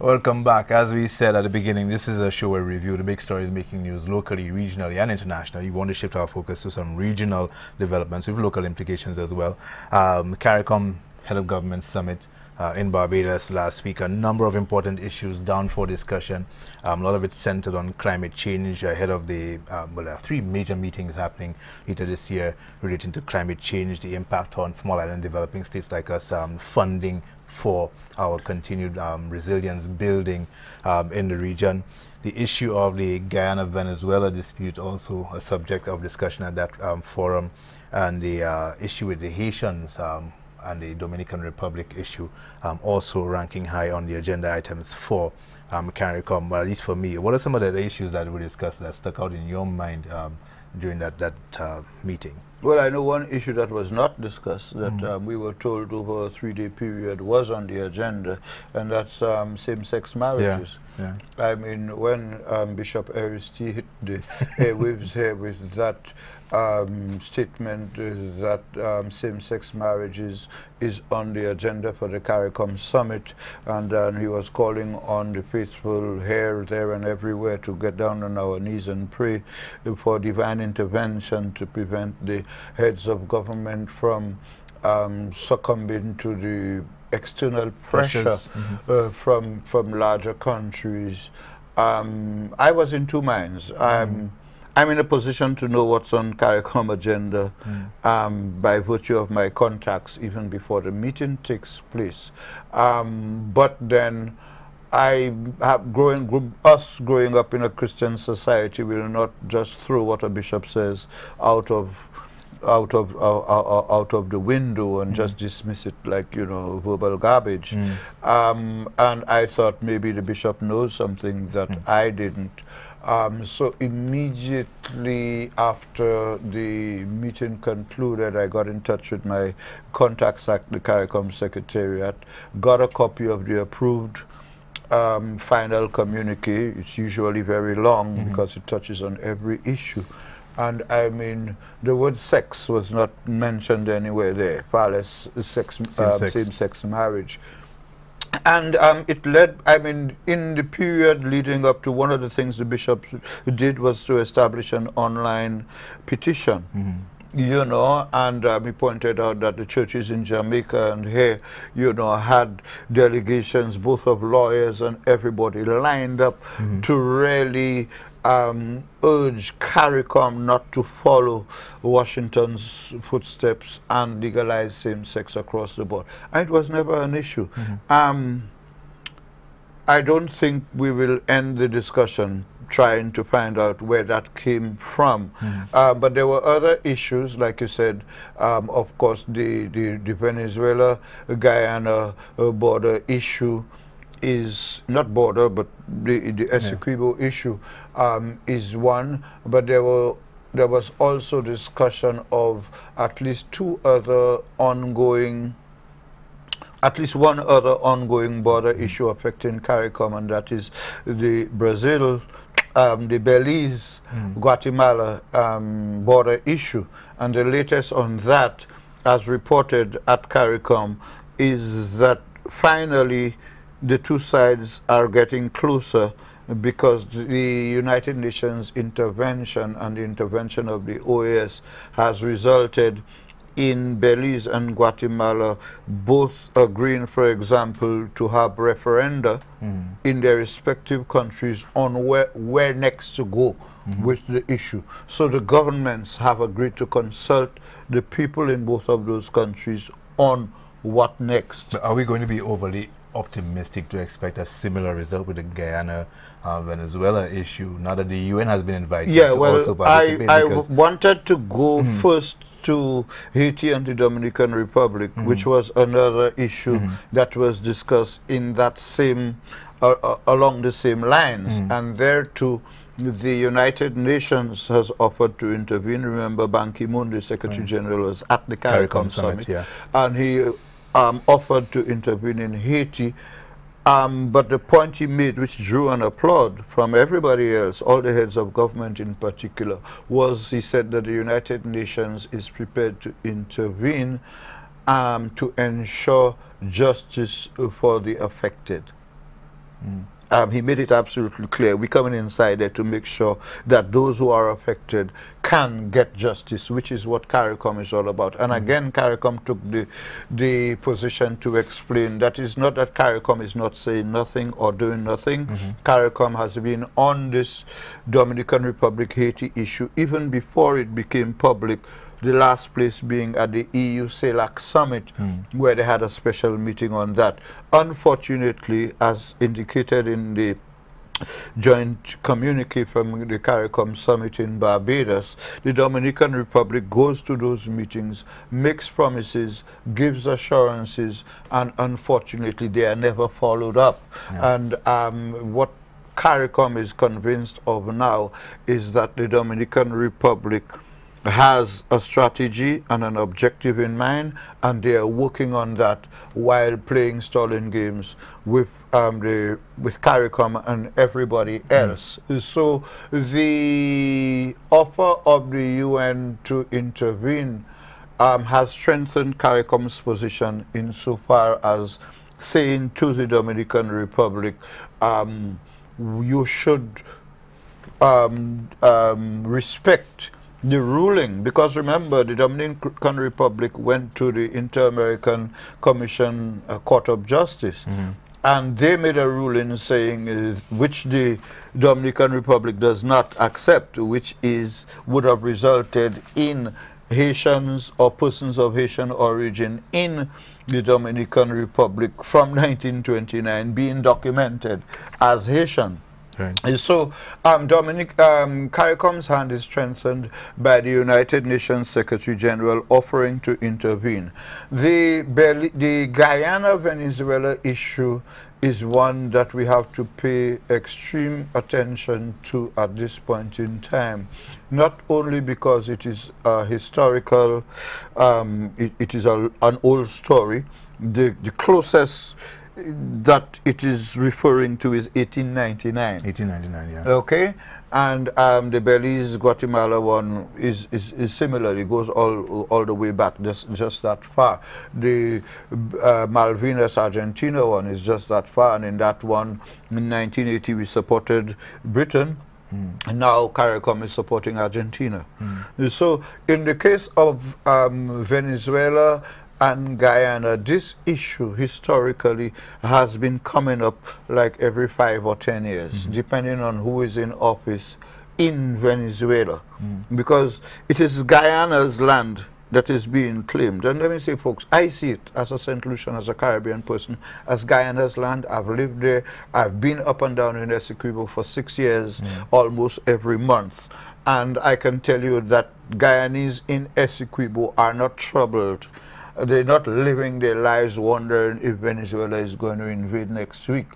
Welcome back. As we said at the beginning, this is a show where we review the big stories making news locally, regionally, and internationally. We want to shift our focus to some regional developments with local implications as well. CARICOM Head of Government Summit in Barbados last week. A number of important issues down for discussion. A lot of it centered on climate change ahead of the, well, there are 3 major meetings happening later this year relating to climate change, the impact on small island developing states like us, funding for our continued resilience building in the region. The issue of the Guyana-Venezuela dispute also a subject of discussion at that forum, and the issue with the Haitians and the Dominican Republic issue also ranking high on the agenda items for CARICOM, well, at least for me. What are some of the issues that we discussed that stuck out in your mind during that meeting? Well, I know one issue that was not discussed that we were told over a 3-day period was on the agenda, and that's same-sex marriages. Yeah. I mean, when Bishop Aristide hit the airwaves here with that statement that same-sex marriages is on the agenda for the CARICOM summit, and he was calling on the faithful here, there, and everywhere to get down on our knees and pray for divine intervention to prevent the heads of government from succumbing to the external pressure from larger countries. I was in 2 minds. I'm in a position to know what's on CARICOM agenda by virtue of my contacts even before the meeting takes place. But then us growing up in a Christian society will not just throw what a bishop says out of the window and just dismiss it like, you know, verbal garbage. And I thought maybe the bishop knows something that I didn't. So immediately after the meeting concluded, I got in touch with my contacts at the CARICOM Secretariat, got a copy of the approved final communique. It's usually very long because it touches on every issue. And I mean, the word sex was not mentioned anywhere there, far less same-sex marriage. And it led, I mean, in the period leading up to, one of the things the bishop did was to establish an online petition. You know, and he pointed out that the churches in Jamaica and here, you know, had delegations both of lawyers and everybody lined up to really urge CARICOM not to follow Washington's footsteps and legalize same-sex across the board. And it was never an issue. I don't think we will end the discussion trying to find out where that came from. But there were other issues, like you said, of course, the Venezuela-Guyana border issue is not border, but the Essequibo issue is one. But there was also discussion of at least 2 other ongoing, at least one other ongoing border issue affecting CARICOM, and that is the Brazil, the Belize, Guatemala border issue. And the latest on that, as reported at CARICOM, is that finally the 2 sides are getting closer because the United Nations intervention and the intervention of the OAS has resulted in Belize and Guatemala both agreeing, for example, to have referenda in their respective countries on where next to go with the issue. So the governments have agreed to consult the people in both of those countries on what next. But are we going to be overly optimistic to expect a similar result with the Guyana-Venezuela issue, now that the UN has been invited to also participate? I wanted to go first to Haiti and the Dominican Republic, which was another issue that was discussed in that same, along the same lines. And there too, the United Nations has offered to intervene. Remember, Ban Ki-moon, the Secretary General, was at the CARICOM Summit, and he offered to intervene in Haiti. But the point he made, which drew an applaud from everybody else, all the heads of government in particular, was he said that the United Nations is prepared to intervene to ensure justice for the affected. He made it absolutely clear. We're coming inside there to make sure that those who are affected can get justice, which is what CARICOM is all about. And again, CARICOM took the position to explain that it's not that CARICOM is not saying nothing or doing nothing. CARICOM has been on this Dominican Republic Haiti issue even before it became public, the last place being at the EU CELAC summit, where they had a special meeting on that. Unfortunately, as indicated in the joint communique from the CARICOM summit in Barbados, the Dominican Republic goes to those meetings, makes promises, gives assurances, and unfortunately they are never followed up. And what CARICOM is convinced of now is that the Dominican Republic has a strategy and an objective in mind, and they are working on that while playing stalling games with CARICOM and everybody else. So the offer of the UN to intervene has strengthened CARICOM's position insofar as saying to the Dominican Republic, you should respect the ruling, because remember, the Dominican Republic went to the Inter-American Commission Court of Justice, and they made a ruling saying, which the Dominican Republic does not accept, which would have resulted in Haitians or persons of Haitian origin in the Dominican Republic from 1929 being documented as Haitian. Right. So CARICOM's hand is strengthened by the United Nations Secretary General offering to intervene. The Guyana-Venezuela issue is one that we have to pay extreme attention to at this point in time, not only because it is a historical, it is an old story. The closest that it is referring to is 1899. 1899, yeah. Okay, and the Belize-Guatemala one is similar. It goes all the way back, just that far. The Malvinas-Argentina one is just that far, and in that one, in 1980, we supported Britain. And now CARICOM is supporting Argentina. So in the case of Venezuela and Guyana, this issue historically has been coming up like every 5 or 10 years, depending on who is in office in Venezuela, because it is Guyana's land that is being claimed. And let me say, folks, I see it as a St. Lucian, as a Caribbean person, as Guyana's land. I've lived there. I've been up and down in Essequibo for 6 years, almost every month. And I can tell you that Guyanese in Essequibo are not troubled. They're not living their lives wondering if Venezuela is going to invade next week.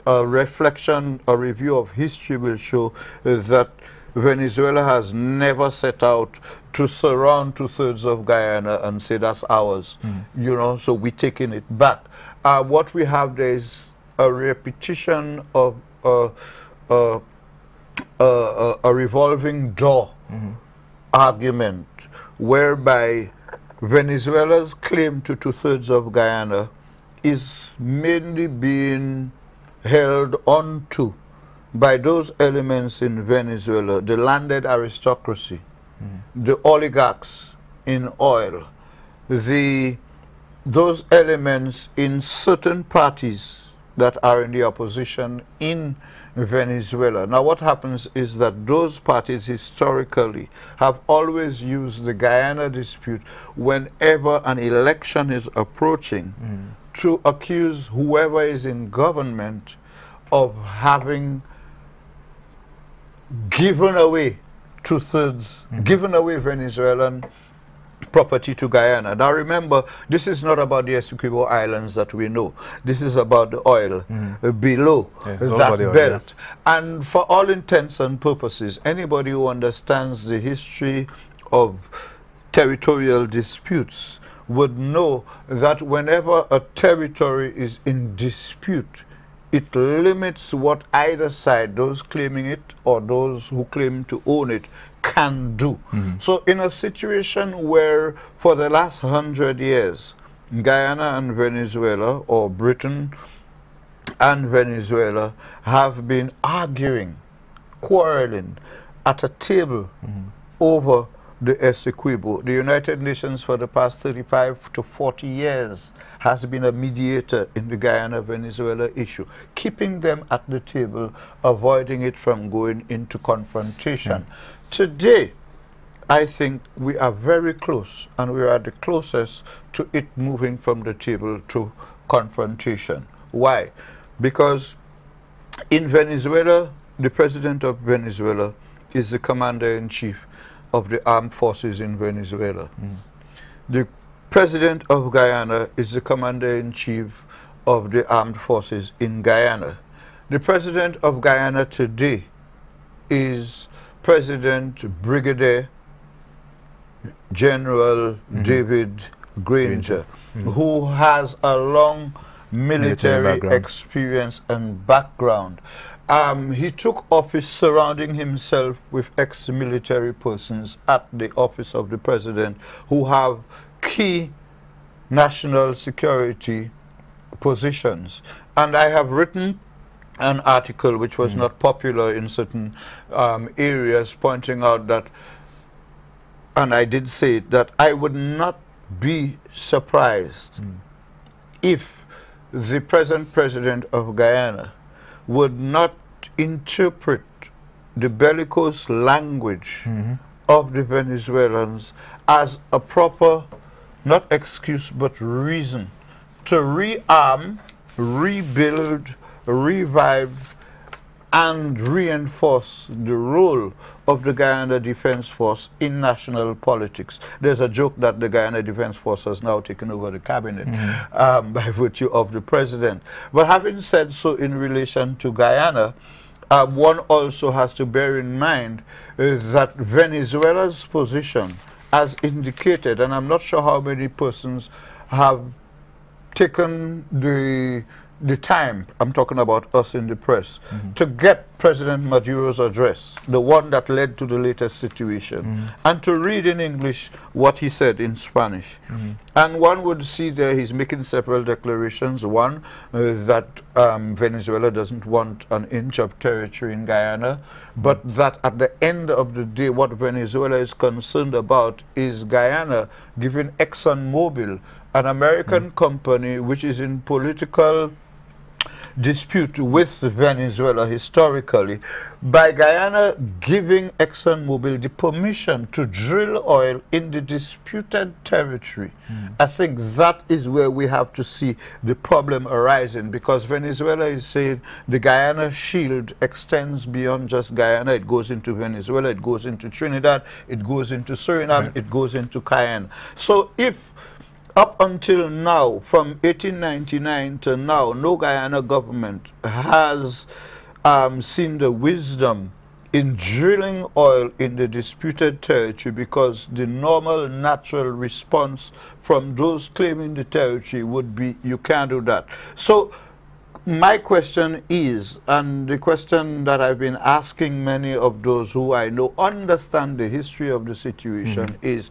A reflection, a review of history will show that Venezuela has never set out to surround 2/3 of Guyana and say that's ours. You know, so we're taking it back. What we have there is a repetition of a revolving door argument, whereby Venezuela's claim to 2/3 of Guyana is mainly being held on to by those elements in Venezuela, the landed aristocracy, the oligarchs in oil, those elements in certain parties that are in the opposition in Venezuela. Now what happens is that those parties historically have always used the Guyana dispute whenever an election is approaching to accuse whoever is in government of having given away 2/3, given away Venezuelan property to Guyana. Now remember, this is not about the Essequibo Islands that we know. This is about the oil below that belt. And for all intents and purposes, anybody who understands the history of territorial disputes would know that whenever a territory is in dispute, it limits what either side, those claiming it or those who claim to own it, can do. So in a situation where for the last 100 years, Guyana and Venezuela, or Britain and Venezuela have been arguing, quarreling at a table over the Essequibo. The United Nations for the past 35 to 40 years has been a mediator in the Guyana-Venezuela issue, keeping them at the table, avoiding it from going into confrontation. Today, I think we are very close, and we are the closest to it moving from the table to confrontation. Why? Because in Venezuela, the president of Venezuela is the commander-in-chief of the armed forces in Venezuela. The president of Guyana is the commander-in-chief of the armed forces in Guyana. The president of Guyana today is President Brigadier General David Granger, who has a long military experience and background. He took office surrounding himself with ex-military persons at the office of the president who have key national security positions. And I have written an article which was not popular in certain areas, pointing out that, and I did say it, that I would not be surprised if the present president of Guyana would not interpret the bellicose language of the Venezuelans as a proper, not excuse, but reason to rearm, rebuild, revive, and reinforce the role of the Guyana Defense Force in national politics. There's a joke that the Guyana Defense Force has now taken over the cabinet by virtue of the president. But having said so in relation to Guyana, one also has to bear in mind that Venezuela's position, as indicated, and I'm not sure how many persons have taken the time, I'm talking about us in the press, to get President Maduro's address, the one that led to the latest situation, and to read in English what he said in Spanish. And one would see there he's making several declarations. One, that Venezuela doesn't want an inch of territory in Guyana, but that at the end of the day, what Venezuela is concerned about is Guyana giving ExxonMobil, an American company which is in political dispute with Venezuela historically, by Guyana giving ExxonMobil the permission to drill oil in the disputed territory. I think that is where we have to see the problem arising, because Venezuela is saying the Guyana shield extends beyond just Guyana. It goes into Venezuela, it goes into Trinidad, it goes into Suriname, it goes into Cayenne. So if up until now, from 1899 to now, no Guyana government has seen the wisdom in drilling oil in the disputed territory, because the normal natural response from those claiming the territory would be, you can't do that. So my question is, and the question that I've been asking many of those who I know understand the history of the situation is,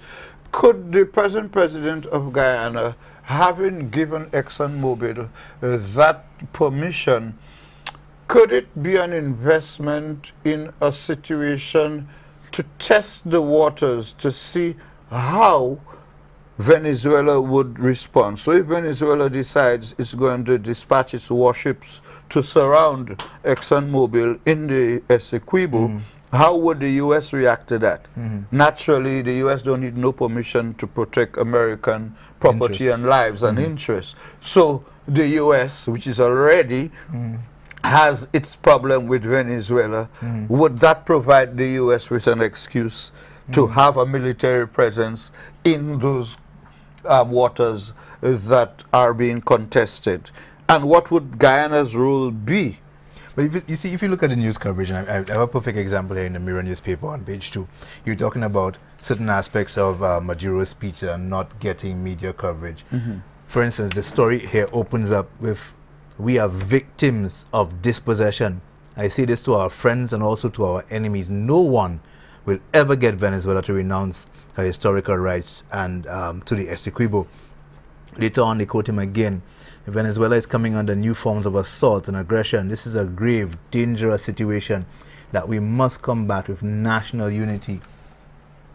could the present president of Guyana, having given ExxonMobil that permission, could it be an investment in a situation to test the waters to see how Venezuela would respond? So if Venezuela decides it's going to dispatch its warships to surround ExxonMobil in the Essequibo, how would the U.S. react to that? Naturally, the U.S. don't need no permission to protect American property and lives and interests. So the U.S., which is already has its problem with Venezuela, would that provide the U.S. with an excuse to have a military presence in those waters that are being contested? And what would Guyana's role be? But if you look at the news coverage, and I have a perfect example here in the Mirror newspaper on page 2, you're talking about certain aspects of Maduro's speech that are not getting media coverage. For instance, the story here opens up with, "We are victims of dispossession. I say this to our friends and also to our enemies. No one will ever get Venezuela to renounce her historical rights and to the Essequibo." Later on, they quote him again. Venezuela is coming under new forms of assault and aggression. This is a grave, dangerous situation that we must combat with national unity.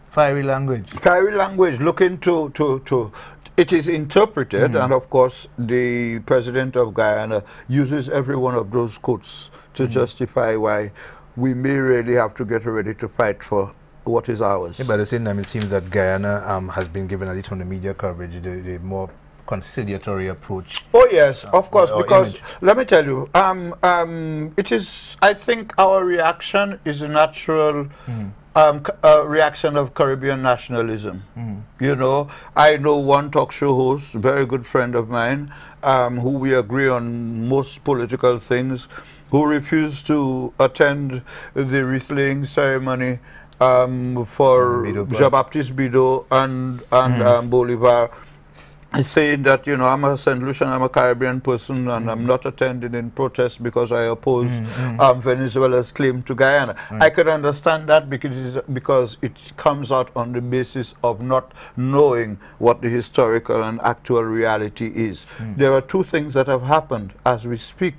Fiery language. Fiery language, looking to it is interpreted, and of course the president of Guyana uses every one of those quotes to justify why we may really have to get ready to fight for what is ours. Yeah, but at the same time, it seems that Guyana has been given, at least from the media coverage, the more conciliatory approach. Oh yes, of course, because image. let me tell you, it is, I think our reaction is a natural reaction of Caribbean nationalism. You know, I know one talk show host, very good friend of mine, who we agree on most political things, who refused to attend the wreath-laying ceremony for Jean-Baptiste Bidot and Bolivar, saying that, you know, I'm a St. Lucian, I'm a Caribbean person, and I'm not attending in protest because I oppose Venezuela's claim to Guyana. I could understand that because it comes out on the basis of not knowing what the historical and actual reality is. There are two things that have happened as we speak.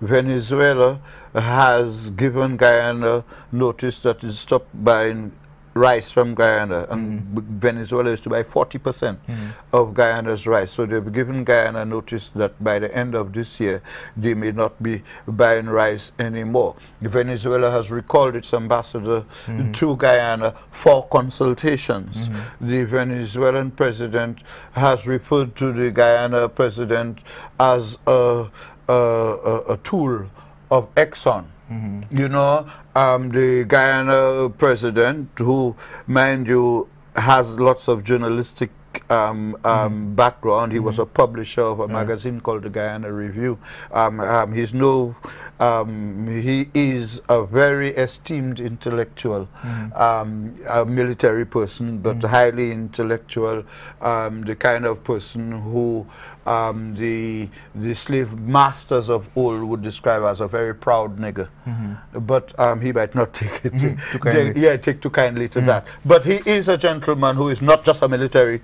Venezuela has given Guyana notice that it stopped buying rice from Guyana, and Venezuela is to buy 40% of Guyana's rice. So they've given Guyana notice that by the end of this year, they may not be buying rice anymore. Venezuela has recalled its ambassador to Guyana for consultations. The Venezuelan president has referred to the Guyana president as a tool of Exxon. You know, the Guyana president, who, mind you, has lots of journalistic background. He was a publisher of a magazine called the Guyana Review. He is a very esteemed intellectual, a military person, but highly intellectual, the kind of person who the slave masters of old would describe as a very proud nigger. But he might not take it take too kindly to that. But he is a gentleman who is not just a military,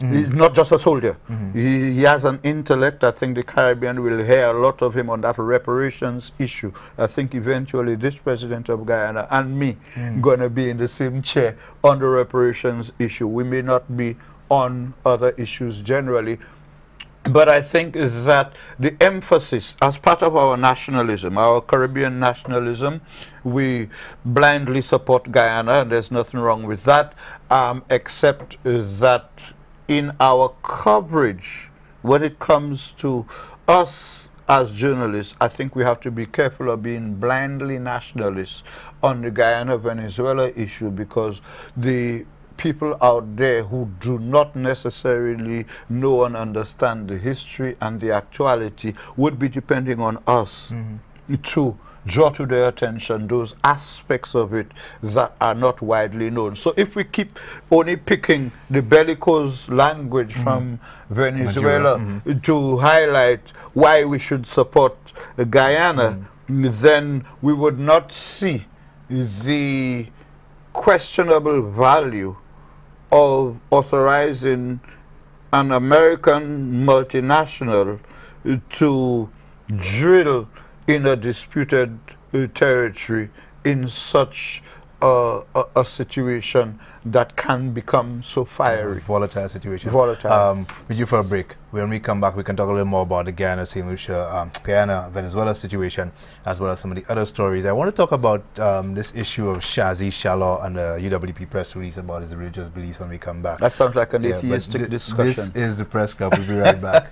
he's not just a soldier. He has an intellect. I think the Caribbean will hear a lot of him on that reparations issue. I think eventually this president of Guyana and me gonna be in the same chair on the reparations issue. We may not be on other issues generally, but I think that the emphasis, as part of our nationalism, our Caribbean nationalism, we blindly support Guyana, and there's nothing wrong with that, except that in our coverage, when it comes to us as journalists, I think we have to be careful of being blindly nationalists on the Guyana-Venezuela issue, because the people out there who do not necessarily know and understand the history and the actuality would be depending on us to draw to their attention those aspects of it that are not widely known. So if we keep only picking the bellicose language from Venezuela to highlight why we should support Guyana, then we would not see the questionable value of authorizing an American multinational to drill in a disputed territory in such a situation that can become so fiery. Volatile situation. Volatile. With you for a break. When we come back, we can talk a little more about the Guyana, St. Lucia, Guyana, Venezuela situation, as well as some of the other stories. I want to talk about this issue of Shazi Shalom and the UWP press release about his religious beliefs when we come back. That sounds like an atheistic discussion. This is the Press Club. We'll be right back.